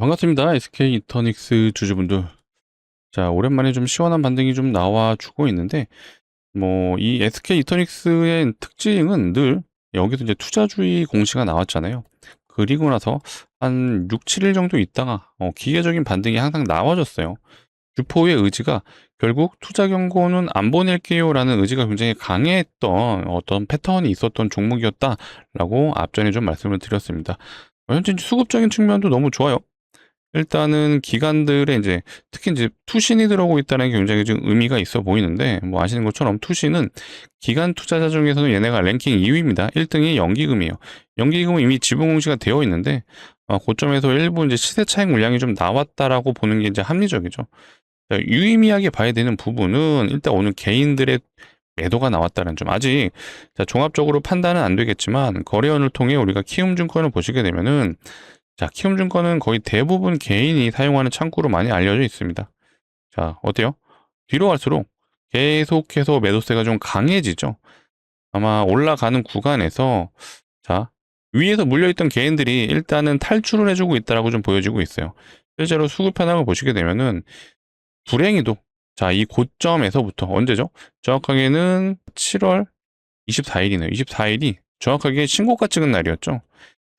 자, 반갑습니다. SK 이터닉스 주주분들. 자, 오랜만에 좀 시원한 반등이 좀 나와주고 있는데, 이 SK 이터닉스의 특징은 늘 여기서 이제 투자주의 공시가 나왔잖아요. 그리고 나서 한 6, 7일 정도 있다가 기계적인 반등이 항상 나와줬어요. 주포의 의지가 결국 투자 경고는 안 보낼게요라는 의지가 굉장히 강했던 어떤 패턴이 있었던 종목이었다라고 앞전에 좀 말씀을 드렸습니다. 현재 수급적인 측면도 너무 좋아요. 일단은 기관들의 이제 특히 이제 투신이 들어오고 있다는 게 굉장히 좀 의미가 있어 보이는데, 아시는 것처럼 투신은 기관 투자자 중에서는 얘네가 랭킹 2위입니다. 1등이 연기금이에요. 연기금은 이미 지분 공시가 되어 있는데, 고점에서 일부 이제 시세 차익 물량이 좀 나왔다라고 보는 게 이제 합리적이죠. 자, 유의미하게 봐야 되는 부분은 일단 오늘 개인들의 매도가 나왔다는 점. 아직 종합적으로 판단은 안 되겠지만 거래원을 통해 우리가 키움증권을 보시게 되면은, 자, 키움증권은 거의 대부분 개인이 사용하는 창구로 많이 알려져 있습니다. 자, 어때요? 뒤로 갈수록 계속해서 매도세가 좀 강해지죠. 아마 올라가는 구간에서, 자, 위에서 물려있던 개인들이 일단은 탈출을 해주고 있다라고 좀 보여지고 있어요. 실제로 수급 현황을 보시게 되면은 불행히도, 자, 이 고점에서부터 언제죠? 정확하게는 7월 24일이네요. 24일이 정확하게 신고가 찍은 날이었죠.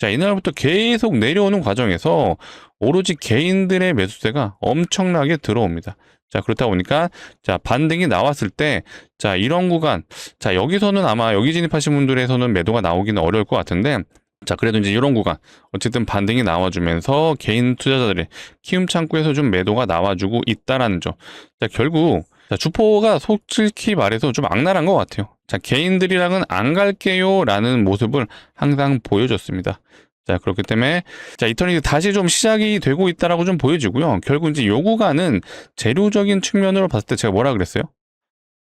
자, 이날부터 계속 내려오는 과정에서 오로지 개인들의 매수세가 엄청나게 들어옵니다. 자, 그렇다 보니까, 자, 반등이 나왔을 때, 자, 이런 구간, 자, 여기서는 아마 여기 진입하신 분들에서는 매도가 나오기는 어려울 것 같은데, 자, 그래도 이제 이런 구간, 어쨌든 반등이 나와주면서 개인 투자자들의 키움 창구에서 좀 매도가 나와주고 있다라는 점. 자, 결국, 자, 주포가 솔직히 말해서 좀 악랄한 것 같아요. 자, 개인들이랑은 안 갈게요 라는 모습을 항상 보여줬습니다. 자, 그렇기 때문에, 자, 이터닉스 다시 좀 시작이 되고 있다라고 좀 보여지고요. 결국 이제 요 구간은 재료적인 측면으로 봤을 때 제가 뭐라 그랬어요?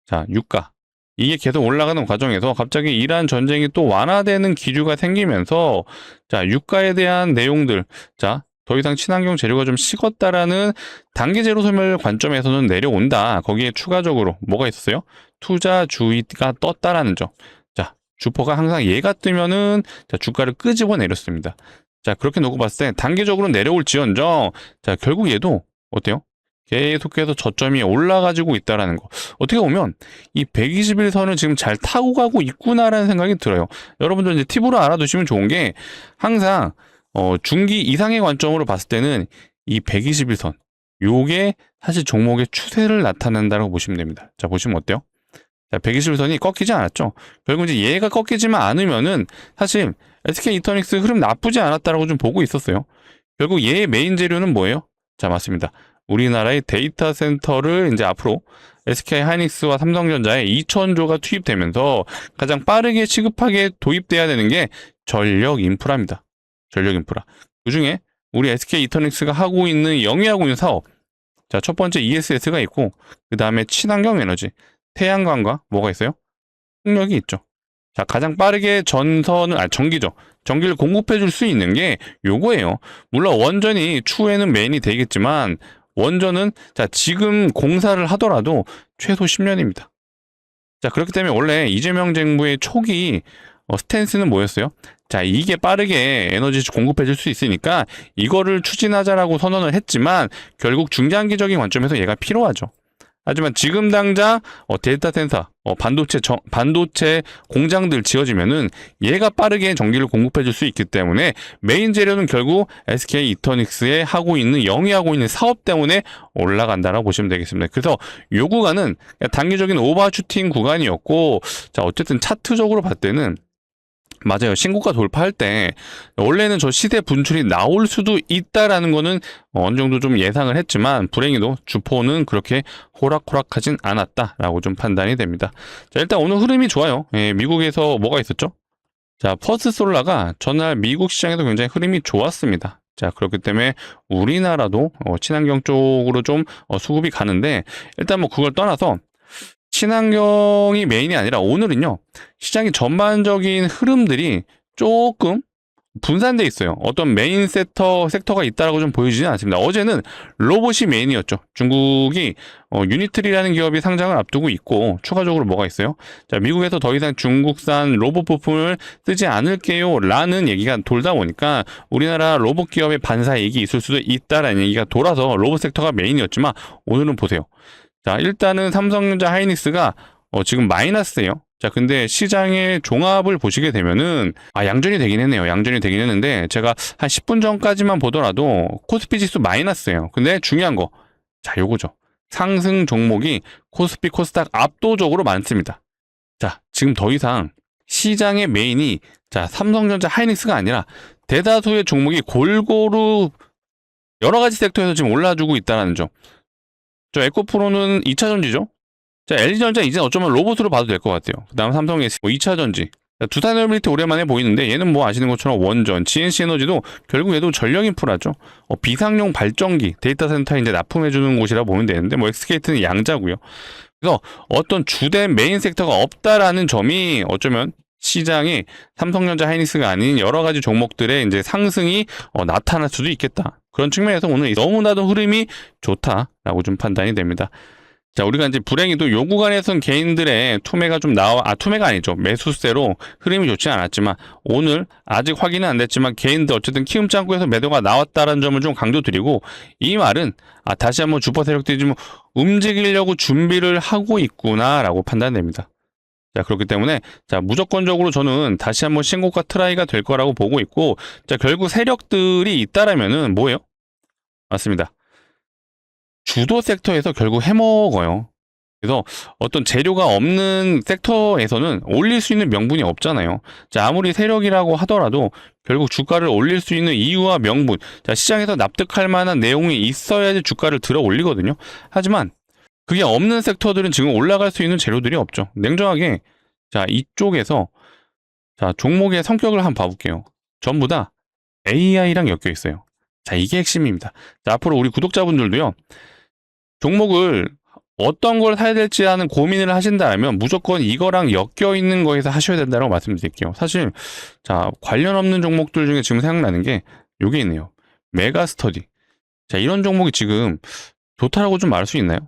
자, 유가. 이게 계속 올라가는 과정에서 갑자기 이란 전쟁이 또 완화되는 기류가 생기면서, 자, 유가에 대한 내용들, 자, 더 이상 친환경 재료가 좀 식었다라는 단기 재료 소멸 관점에서는 내려온다. 거기에 추가적으로 뭐가 있었어요? 투자주의가 떴다라는 점. 자, 주포가 항상 얘가 뜨면은, 자, 주가를 끄집어 내렸습니다. 자, 그렇게 놓고 봤을 때 단기적으로 내려올지언정, 자, 결국 얘도 어때요? 계속해서 저점이 올라가지고 있다라는 거. 어떻게 보면 이 121선을 지금 잘 타고 가고 있구나라는 생각이 들어요. 여러분들 이제 팁으로 알아두시면 좋은 게, 항상 중기 이상의 관점으로 봤을 때는 이 121선, 요게 사실 종목의 추세를 나타낸다고 보시면 됩니다. 자, 보시면 어때요? 자, 121선이 꺾이지 않았죠. 결국 이제 얘가 꺾이지만 않으면은 사실 SK 이터닉스 흐름 나쁘지 않았다라고 좀 보고 있었어요. 결국 얘의 메인 재료는 뭐예요? 자, 맞습니다. 우리나라의 데이터 센터를 이제 앞으로 SK 하이닉스와 삼성전자에 2,000조가 투입되면서 가장 빠르게 시급하게 도입돼야 되는 게 전력 인프라입니다. 전력 인프라. 그 중에 우리 SK 이터닉스가 하고 있는 영위하고 있는 사업. 자, 첫 번째 ESS가 있고, 그 다음에 친환경 에너지, 태양광과 뭐가 있어요? 풍력이 있죠. 자, 가장 빠르게 전기죠. 전기를 공급해 줄 수 있는 게 요거예요. 물론 원전이 추후에는 메인이 되겠지만, 원전은, 자, 지금 공사를 하더라도 최소 10년입니다. 자, 그렇기 때문에 원래 이재명 정부의 초기 스탠스는 뭐였어요? 자, 이게 빠르게 에너지 공급해 줄 수 있으니까 이거를 추진하자라고 선언을 했지만, 결국 중장기적인 관점에서 얘가 필요하죠. 하지만 지금 당장 데이터 센터, 반도체 공장들 지어지면은 얘가 빠르게 전기를 공급해 줄 수 있기 때문에 메인 재료는 결국 SK 이터닉스에 하고 있는, 영위하고 있는 사업 때문에 올라간다라고 보시면 되겠습니다. 그래서 요 구간은 단기적인 오버슈팅 구간이었고, 자, 어쨌든 차트적으로 봤을 때는 맞아요. 신고가 돌파할 때 원래는 저 시세 분출이 나올 수도 있다라는 거는 어느 정도 좀 예상을 했지만, 불행히도 주포는 그렇게 호락호락하진 않았다라고 좀 판단이 됩니다. 자, 일단 오늘 흐름이 좋아요. 예, 미국에서 뭐가 있었죠? 자, 퍼스솔라가 전날 미국 시장에도 굉장히 흐름이 좋았습니다. 자, 그렇기 때문에 우리나라도 친환경 쪽으로 좀 수급이 가는데, 일단 그걸 떠나서 친환경이 메인이 아니라 오늘은요, 시장의 전반적인 흐름들이 조금 분산돼 있어요. 어떤 메인 섹터가 있다라고 좀 보여지진 않습니다. 어제는 로봇이 메인이었죠. 중국이 유니트리라는 기업이 상장을 앞두고 있고, 추가적으로 뭐가 있어요? 자, 미국에서 더 이상 중국산 로봇 부품을 쓰지 않을게요 라는 얘기가 돌다 보니까 우리나라 로봇 기업의 반사이익이 있을 수도 있다라는 얘기가 돌아서 로봇 섹터가 메인이었지만, 오늘은 보세요. 자, 일단은 삼성전자 하이닉스가 지금 마이너스예요. 자, 근데 시장의 종합을 보시게 되면은, 양전이 되긴 했네요. 양전이 되긴 했는데, 제가 한 10분 전까지만 보더라도 코스피 지수 마이너스예요. 근데 중요한 거, 자, 요거죠. 상승 종목이 코스피, 코스닥 압도적으로 많습니다. 자, 지금 더 이상 시장의 메인이, 자, 삼성전자 하이닉스가 아니라 대다수의 종목이 골고루 여러 가지 섹터에서 지금 올라주고 있다는 점. 저 에코프로는 2차 전지죠. 자, LG전자 이제 어쩌면 로봇으로 봐도 될 것 같아요. 그 다음 삼성 S 2차 전지. 두산에너빌리티 오랜만에 보이는데, 얘는 뭐 아시는 것처럼 원전, GNC 에너지도 결국 얘도 전력 인프라죠. 비상용 발전기, 데이터 센터에 이제 납품해주는 곳이라 보면 되는데, 뭐 엑스케이트는 양자고요. 그래서 어떤 주된 메인 섹터가 없다라는 점이 어쩌면 시장에 삼성전자 하이닉스가 아닌 여러 가지 종목들의 이제 상승이 나타날 수도 있겠다. 그런 측면에서 오늘 너무나도 흐름이 좋다라고 좀 판단이 됩니다. 자, 우리가 이제 불행히도 요 구간에선 개인들의 투매가 좀 투매가 아니죠. 매수세로 흐름이 좋지 않았지만, 오늘 아직 확인은 안 됐지만 개인들 어쨌든 키움짱구에서 매도가 나왔다는 점을 좀 강조드리고, 이 말은 다시 한번 주포 세력들이 좀 움직이려고 준비를 하고 있구나라고 판단됩니다. 자, 그렇기 때문에 자, 무조건적으로 저는 다시 한번 신고가 트라이가 될 거라고 보고 있고, 자, 결국 세력들이 있다라면은 뭐예요? 맞습니다. 주도 섹터에서 결국 해먹어요. 그래서 어떤 재료가 없는 섹터에서는 올릴 수 있는 명분이 없잖아요. 자, 아무리 세력이라고 하더라도 결국 주가를 올릴 수 있는 이유와 명분, 자, 시장에서 납득할 만한 내용이 있어야지 주가를 들어 올리거든요. 하지만 그게 없는 섹터들은 지금 올라갈 수 있는 재료들이 없죠. 냉정하게, 자, 이쪽에서 자, 종목의 성격을 한번 봐볼게요. 전부 다 AI랑 엮여 있어요. 자, 이게 핵심입니다. 자, 앞으로 우리 구독자분들도요, 종목을 어떤 걸 사야 될지 하는 고민을 하신다면 무조건 이거랑 엮여 있는 거에서 하셔야 된다고 말씀드릴게요. 사실 자, 관련 없는 종목들 중에 지금 생각나는 게 요게 있네요. 메가스터디. 자, 이런 종목이 지금 좋다라고 좀 말할 수 있나요?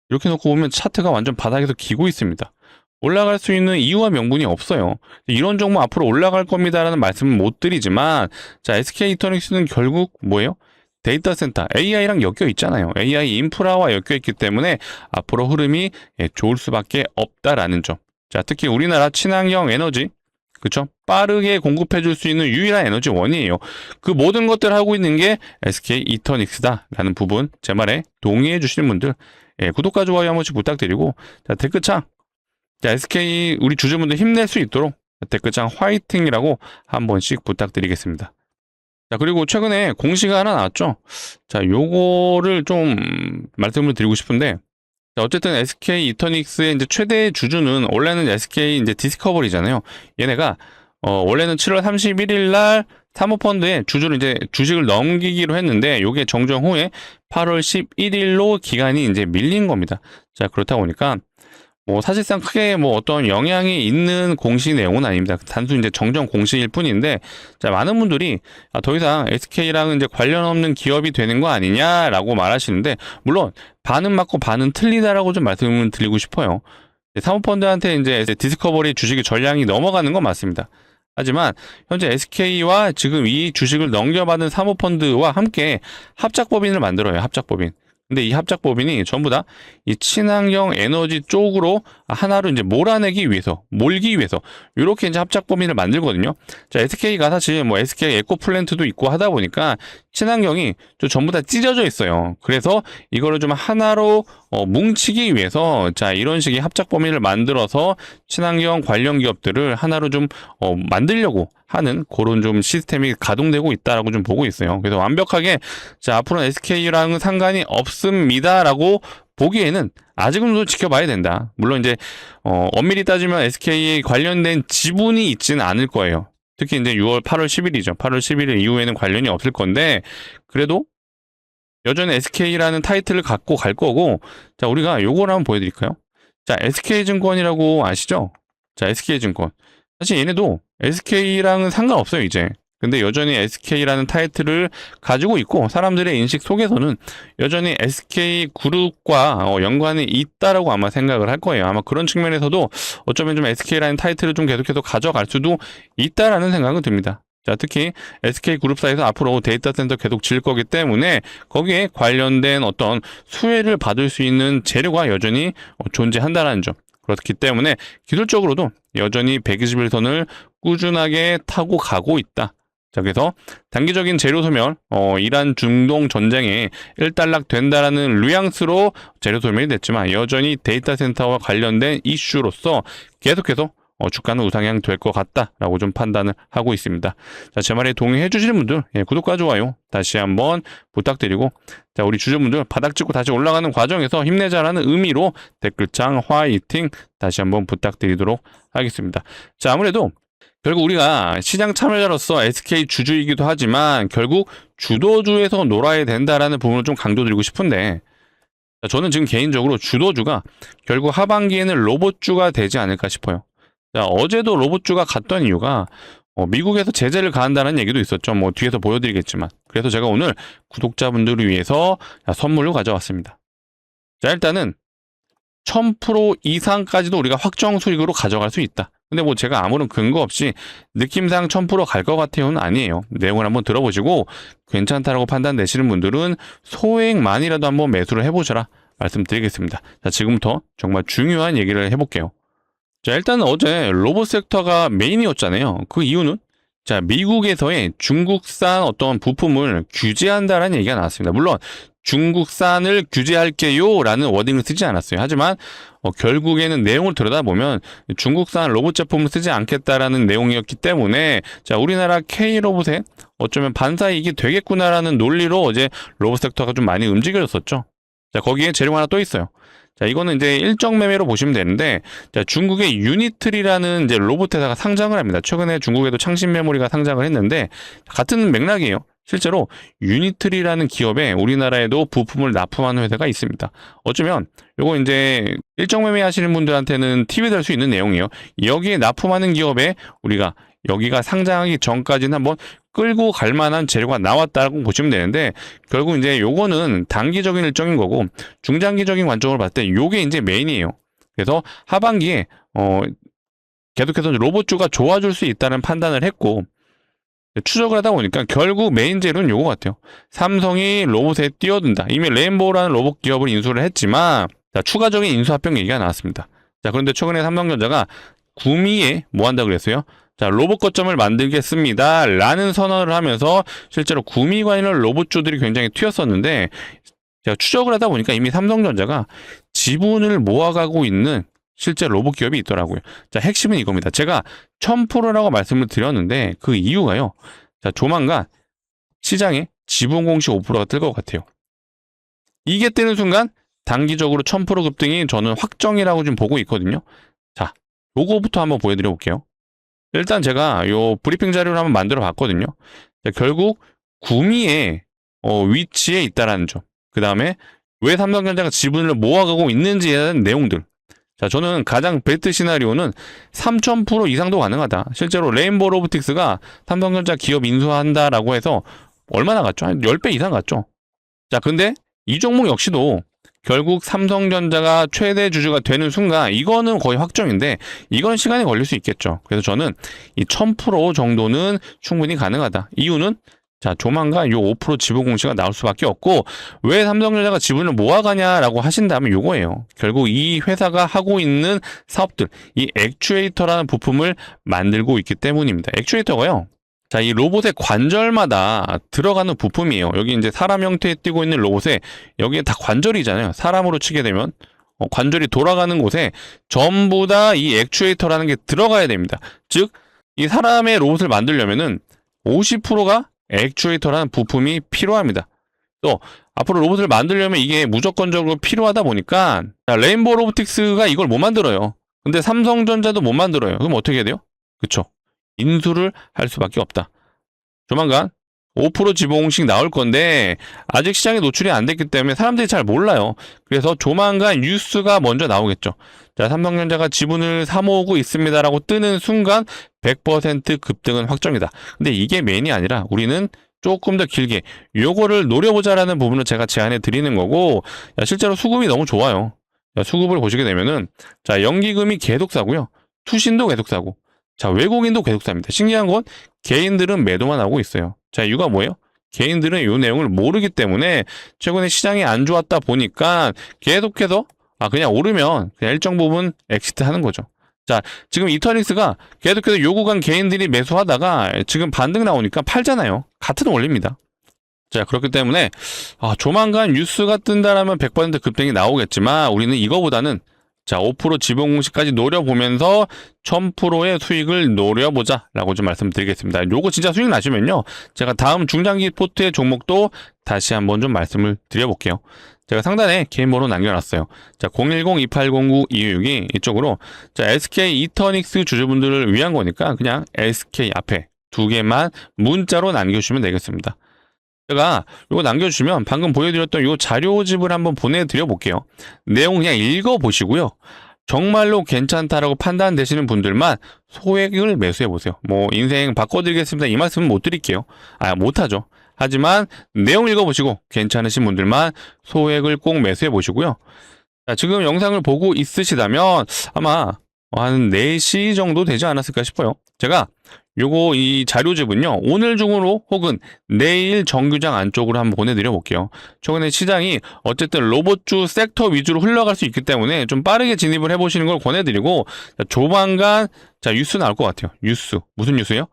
이렇게 놓고 보면 차트가 완전 바닥에서 기고 있습니다. 올라갈 수 있는 이유와 명분이 없어요. 이런 종목 앞으로 올라갈 겁니다라는 말씀은 못 드리지만, 자, SK이터닉스는 결국 뭐예요? 데이터 센터, AI랑 엮여 있잖아요. AI 인프라와 엮여 있기 때문에 앞으로 흐름이 좋을 수밖에 없다라는 점. 자, 특히 우리나라 친환경 에너지, 그쵸? 빠르게 공급해 줄 수 있는 유일한 에너지원이에요. 그 모든 것들을 하고 있는 게 SK 이터닉스다라는 부분, 제 말에 동의해 주시는 분들, 구독과 좋아요 한 번씩 부탁드리고, 자, 댓글창, 자, SK 우리 주주분들 힘낼 수 있도록 댓글창 화이팅이라고 한 번씩 부탁드리겠습니다. 자, 그리고 최근에 공시가 하나 나왔죠. 자, 요거를 좀 말씀을 드리고 싶은데, 자, 어쨌든 SK 이터닉스의 이제 최대 주주는 원래는 SK 이제 디스커버리잖아요. 얘네가 원래는 7월 31일 날 사모펀드에 주식을 넘기기로 했는데, 요게 정정 후에 8월 11일로 기간이 이제 밀린 겁니다. 자, 그렇다 보니까 뭐 사실상 크게 뭐 어떤 영향이 있는 공시 내용은 아닙니다. 단순히 이제 정정 공시일 뿐인데, 자, 많은 분들이 더 이상 SK랑은 이제 관련 없는 기업이 되는 거 아니냐라고 말하시는데, 물론 반은 맞고 반은 틀리다라고 좀 말씀을 드리고 싶어요. 사모펀드한테 이제 디스커버리 주식의 전량이 넘어가는 건 맞습니다. 하지만 현재 SK와 지금 이 주식을 넘겨받은 사모펀드와 함께 합작법인을 만들어요. 합작법인. 근데 이 합작법인이 전부 다 이 친환경 에너지 쪽으로 하나로 이제 몰기 위해서, 이렇게 이제 합작법인을 만들거든요. 자, SK가 사실 뭐 SK 에코플랜트도 있고 하다 보니까 친환경이 좀 전부 다 찢어져 있어요. 그래서 이거를 좀 하나로 뭉치기 위해서, 자, 이런 식의 합작법인을 만들어서 친환경 관련 기업들을 하나로 좀 만들려고 하는 그런 좀 시스템이 가동되고 있다라고 좀 보고 있어요. 그래서 완벽하게, 자, 앞으로는 SK랑은 상관이 없습니다라고 보기에는 아직은 좀 지켜봐야 된다. 물론 이제 엄밀히 따지면 SK에 관련된 지분이 있지는 않을 거예요. 특히 이제 8월 10일이죠. 8월 11일 이후에는 관련이 없을 건데, 그래도 여전히 SK라는 타이틀을 갖고 갈 거고, 자, 우리가 요거를 한번 보여드릴까요? 자, SK증권이라고 아시죠? 자, SK증권. 사실 얘네도 SK랑은 상관없어요, 이제. 근데 여전히 SK라는 타이틀을 가지고 있고 사람들의 인식 속에서는 여전히 SK그룹과 연관이 있다라고 아마 생각을 할 거예요. 아마 그런 측면에서도 어쩌면 좀 SK라는 타이틀을 좀 계속해서 가져갈 수도 있다라는 생각은 듭니다. 자, 특히 SK그룹사에서 앞으로 데이터 센터 계속 지을 거기 때문에 거기에 관련된 어떤 수혜를 받을 수 있는 재료가 여전히 존재한다는 점. 그렇기 때문에 기술적으로도 여전히 121선을 꾸준하게 타고 가고 있다. 자, 그래서 단기적인 재료 소멸, 이란 중동 전쟁에 일단락 된다라는 뉘앙스로 재료 소멸이 됐지만 여전히 데이터 센터와 관련된 이슈로서 계속해서 주가는 우상향 될 것 같다라고 좀 판단을 하고 있습니다. 자, 제 말에 동의해 주시는 분들, 구독과 좋아요 다시 한번 부탁드리고, 자, 우리 주주분들 바닥 찍고 다시 올라가는 과정에서 힘내자라는 의미로 댓글창 화이팅 다시 한번 부탁드리도록 하겠습니다. 자, 아무래도 결국 우리가 시장 참여자로서 SK 주주이기도 하지만 결국 주도주에서 놀아야 된다라는 부분을 좀 강조드리고 싶은데, 저는 지금 개인적으로 주도주가 결국 하반기에는 로봇주가 되지 않을까 싶어요. 자, 어제도 로봇주가 갔던 이유가 미국에서 제재를 가한다는 얘기도 있었죠. 뭐 뒤에서 보여드리겠지만. 그래서 제가 오늘 구독자분들을 위해서 선물을 가져왔습니다. 자, 일단은 1000% 이상까지도 우리가 확정 수익으로 가져갈 수 있다. 근데 뭐 제가 아무런 근거 없이 느낌상 1000% 갈 것 같아요는 아니에요. 내용을 한번 들어보시고 괜찮다라고 판단 내시는 분들은 소액만이라도 한번 매수를 해보셔라 말씀드리겠습니다. 자, 지금부터 정말 중요한 얘기를 해볼게요. 자, 일단 어제 로봇 섹터가 메인이었잖아요. 그 이유는 자, 미국에서의 중국산 어떤 부품을 규제한다라는 얘기가 나왔습니다. 물론 중국산을 규제할게요 라는 워딩을 쓰지 않았어요. 하지만 결국에는 내용을 들여다보면 중국산 로봇 제품을 쓰지 않겠다라는 내용이었기 때문에 자, 우리나라 K로봇에 어쩌면 반사이익이 되겠구나라는 논리로 어제 로봇 섹터가 좀 많이 움직여졌었죠. 자, 거기에 재료가 하나 또 있어요. 자, 이거는 이제 일정 매매로 보시면 되는데, 자, 중국의 유니트리라는 이제 로봇 회사가 상장을 합니다. 최근에 중국에도 창신 메모리가 상장을 했는데, 같은 맥락이에요. 실제로 유니트리라는 기업에 우리나라에도 부품을 납품하는 회사가 있습니다. 어쩌면 요거 이제 일정 매매 하시는 분들한테는 팁이 될 수 있는 내용이에요. 여기에 납품하는 기업에 우리가 여기가 상장하기 전까지는 한번 끌고 갈 만한 재료가 나왔다고 보시면 되는데, 결국 이제 요거는 단기적인 일정인 거고 중장기적인 관점으로 봤을 때 요게 이제 메인이에요. 그래서 하반기에 계속해서 로봇주가 좋아질 수 있다는 판단을 했고, 추적을 하다 보니까 결국 메인 재료는 요거 같아요. 삼성이 로봇에 뛰어든다. 이미 레인보우라는 로봇 기업을 인수를 했지만, 자, 추가적인 인수합병 얘기가 나왔습니다. 자, 그런데 최근에 삼성전자가 구미에 뭐 한다고 그랬어요? 자, 로봇 거점을 만들겠습니다 라는 선언을 하면서 실제로 구미 관련 로봇주들이 굉장히 튀었었는데, 제가 추적을 하다 보니까 이미 삼성전자가 지분을 모아가고 있는 실제 로봇 기업이 있더라고요. 자, 핵심은 이겁니다. 제가 1000%라고 말씀을 드렸는데 그 이유가요. 자, 조만간 시장에 지분 공시 5%가 뜰 것 같아요. 이게 뜨는 순간 단기적으로 1000% 급등이 저는 확정이라고 좀 보고 있거든요. 자, 요거부터 한번 보여드려 볼게요. 일단 제가 요 브리핑 자료를 한번 만들어 봤거든요. 자, 결국 구미의 위치에 있다라는 점. 그 다음에 왜 삼성전자가 지분을 모아가고 있는지에 대한 내용들. 자, 저는 가장 베스트 시나리오는 3000% 이상도 가능하다. 실제로 레인보우 로보틱스가 삼성전자 기업 인수한다라고 해서 얼마나 갔죠? 한 10배 이상 갔죠. 자, 근데 이 종목 역시도 결국 삼성전자가 최대 주주가 되는 순간 이거는 거의 확정인데 이건 시간이 걸릴 수 있겠죠. 그래서 저는 이 1000% 정도는 충분히 가능하다. 이유는 자, 조만간 요 5% 지분 공시가 나올 수밖에 없고, 왜 삼성전자가 지분을 모아가냐라고 하신다면 요거예요. 결국 이 회사가 하고 있는 사업들, 이 액추에이터라는 부품을 만들고 있기 때문입니다. 액추에이터가요. 자, 이 로봇의 관절마다 들어가는 부품이에요. 여기 이제 사람 형태에 띄고 있는 로봇에 여기에 다 관절이잖아요. 사람으로 치게 되면 관절이 돌아가는 곳에 전부 다 이 액추에이터라는 게 들어가야 됩니다. 즉, 이 사람의 로봇을 만들려면은 50%가 액추에이터라는 부품이 필요합니다. 또 앞으로 로봇을 만들려면 이게 무조건적으로 필요하다 보니까 레인보우 로보틱스가 이걸 못 만들어요. 근데 삼성전자도 못 만들어요. 그럼 어떻게 해야 돼요? 그쵸? 인수를 할 수밖에 없다. 조만간 5% 지봉식 나올 건데 아직 시장에 노출이 안 됐기 때문에 사람들이 잘 몰라요. 그래서 조만간 뉴스가 먼저 나오겠죠. 자, 삼성전자가 지분을 사모으고 있습니다라고 뜨는 순간 100% 급등은 확정이다. 근데 이게 메인이 아니라 우리는 조금 더 길게 요거를 노려보자라는 부분을 제가 제안해 드리는 거고, 야, 실제로 수급이 너무 좋아요. 자, 수급을 보시게 되면은 자, 연기금이 계속 사고요. 투신도 계속 사고, 자, 외국인도 계속 삽니다. 신기한 건 개인들은 매도만 하고 있어요. 자, 이유가 뭐예요? 개인들은 이 내용을 모르기 때문에 최근에 시장이 안 좋았다 보니까 계속해서 그냥 오르면 그냥 일정 부분 엑시트 하는 거죠. 자, 지금 이터닉스가 계속해서 요 구간 개인들이 매수하다가 지금 반등 나오니까 팔잖아요. 같은 원리입니다. 자, 그렇기 때문에 조만간 뉴스가 뜬다라면 100% 급등이 나오겠지만 우리는 이거보다는 자, 5% 지분 공시까지 노려보면서 1000%의 수익을 노려보자라고 좀 말씀드리겠습니다. 요거 진짜 수익 나시면요, 제가 다음 중장기 포트의 종목도 다시 한번 좀 말씀을 드려볼게요. 제가 상단에 개인 번호 남겨놨어요. 자, 010-2809-266이 이쪽으로, 자, SK 이터닉스 주주분들을 위한 거니까 그냥 SK 앞에 두 개만 문자로 남겨주시면 되겠습니다. 제가 이거 남겨주시면 방금 보여드렸던 이 자료집을 한번 보내드려 볼게요. 내용 그냥 읽어보시고요. 정말로 괜찮다라고 판단되시는 분들만 소액을 매수해 보세요. 뭐 인생 바꿔드리겠습니다, 이 말씀은 못 드릴게요. 못하죠. 하지만 내용 읽어보시고 괜찮으신 분들만 소액을 꼭 매수해 보시고요. 자, 지금 영상을 보고 있으시다면 아마 한 4시 정도 되지 않았을까 싶어요. 제가 요거 이 자료집은요, 오늘 중으로 혹은 내일 정규장 안쪽으로 한번 보내드려 볼게요. 최근에 시장이 어쨌든 로봇주 섹터 위주로 흘러갈 수 있기 때문에 좀 빠르게 진입을 해보시는 걸 권해드리고, 자, 조만간 자, 뉴스 나올 것 같아요. 뉴스. 무슨 뉴스요?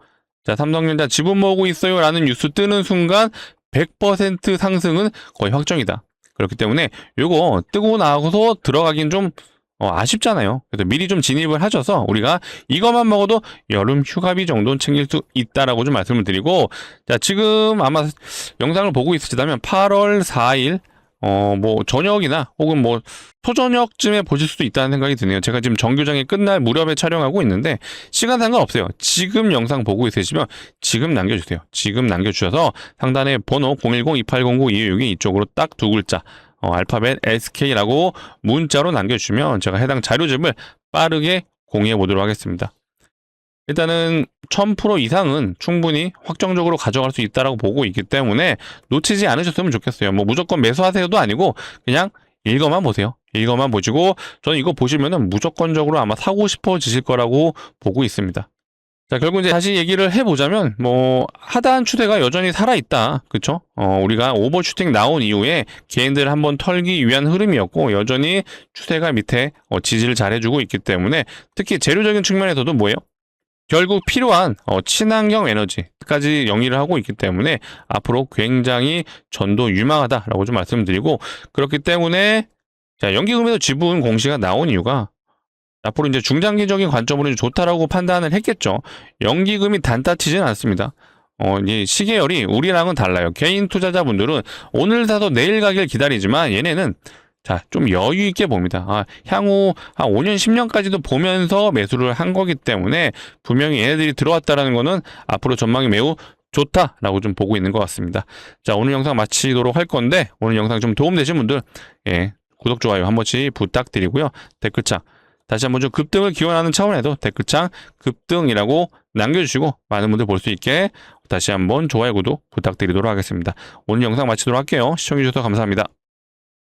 자, 삼성전자 지분 모으고 있어요 라는 뉴스 뜨는 순간 100% 상승은 거의 확정이다. 그렇기 때문에 요거 뜨고 나서 들어가긴 좀 아쉽잖아요. 그래서 미리 좀 진입을 하셔서 우리가 이것만 먹어도 여름 휴가비 정도는 챙길 수 있다라고 좀 말씀을 드리고, 자, 지금 아마 영상을 보고 있으시다면 8월 4일 뭐 저녁이나 혹은 뭐 초저녁쯤에 보실 수도 있다는 생각이 드네요. 제가 지금 정규장이 끝날 무렵에 촬영하고 있는데 시간 상관없어요. 지금 영상 보고 있으시면 지금 남겨주세요. 지금 남겨주셔서 상단에 번호 010-2809-266이 이쪽으로 딱 두 글자 알파벳 SK라고 문자로 남겨주시면 제가 해당 자료집을 빠르게 공유해 보도록 하겠습니다. 일단은 1000% 이상은 충분히 확정적으로 가져갈 수 있다라고 보고 있기 때문에 놓치지 않으셨으면 좋겠어요. 뭐 무조건 매수하세요도 아니고 그냥 읽어만 보세요. 읽어만 보시고 저는 이거 보시면은 무조건적으로 아마 사고 싶어지실 거라고 보고 있습니다. 자, 결국 이제 다시 얘기를 해보자면, 뭐, 하단 추세가 여전히 살아있다. 그쵸? 우리가 오버슈팅 나온 이후에 개인들 한번 털기 위한 흐름이었고, 여전히 추세가 밑에 지지를 잘 해주고 있기 때문에, 특히 재료적인 측면에서도 뭐예요? 결국 필요한 친환경 에너지까지 영위를 하고 있기 때문에, 앞으로 굉장히 전도 유망하다라고 좀 말씀드리고, 그렇기 때문에, 자, 연기금에서 지분 공시가 나온 이유가, 앞으로 이제 중장기적인 관점으로 좋다라고 판단을 했겠죠. 연기금이 단타 치진 않습니다. 이 시계열이 우리랑은 달라요. 개인 투자자분들은 오늘 사서 내일 가길 기다리지만 얘네는 자, 좀 여유 있게 봅니다. 향후 한 5년, 10년까지도 보면서 매수를 한 거기 때문에 분명히 얘네들이 들어왔다라는 거는 앞으로 전망이 매우 좋다라고 좀 보고 있는 것 같습니다. 자, 오늘 영상 마치도록 할 건데 오늘 영상 좀 도움되신 분들 구독, 좋아요 한 번씩 부탁드리고요. 댓글창 다시 한번 좀 급등을 기원하는 차원에서 댓글창 급등이라고 남겨주시고 많은 분들 볼 수 있게 다시 한번 좋아요, 구독 부탁드리도록 하겠습니다. 오늘 영상 마치도록 할게요. 시청해주셔서 감사합니다.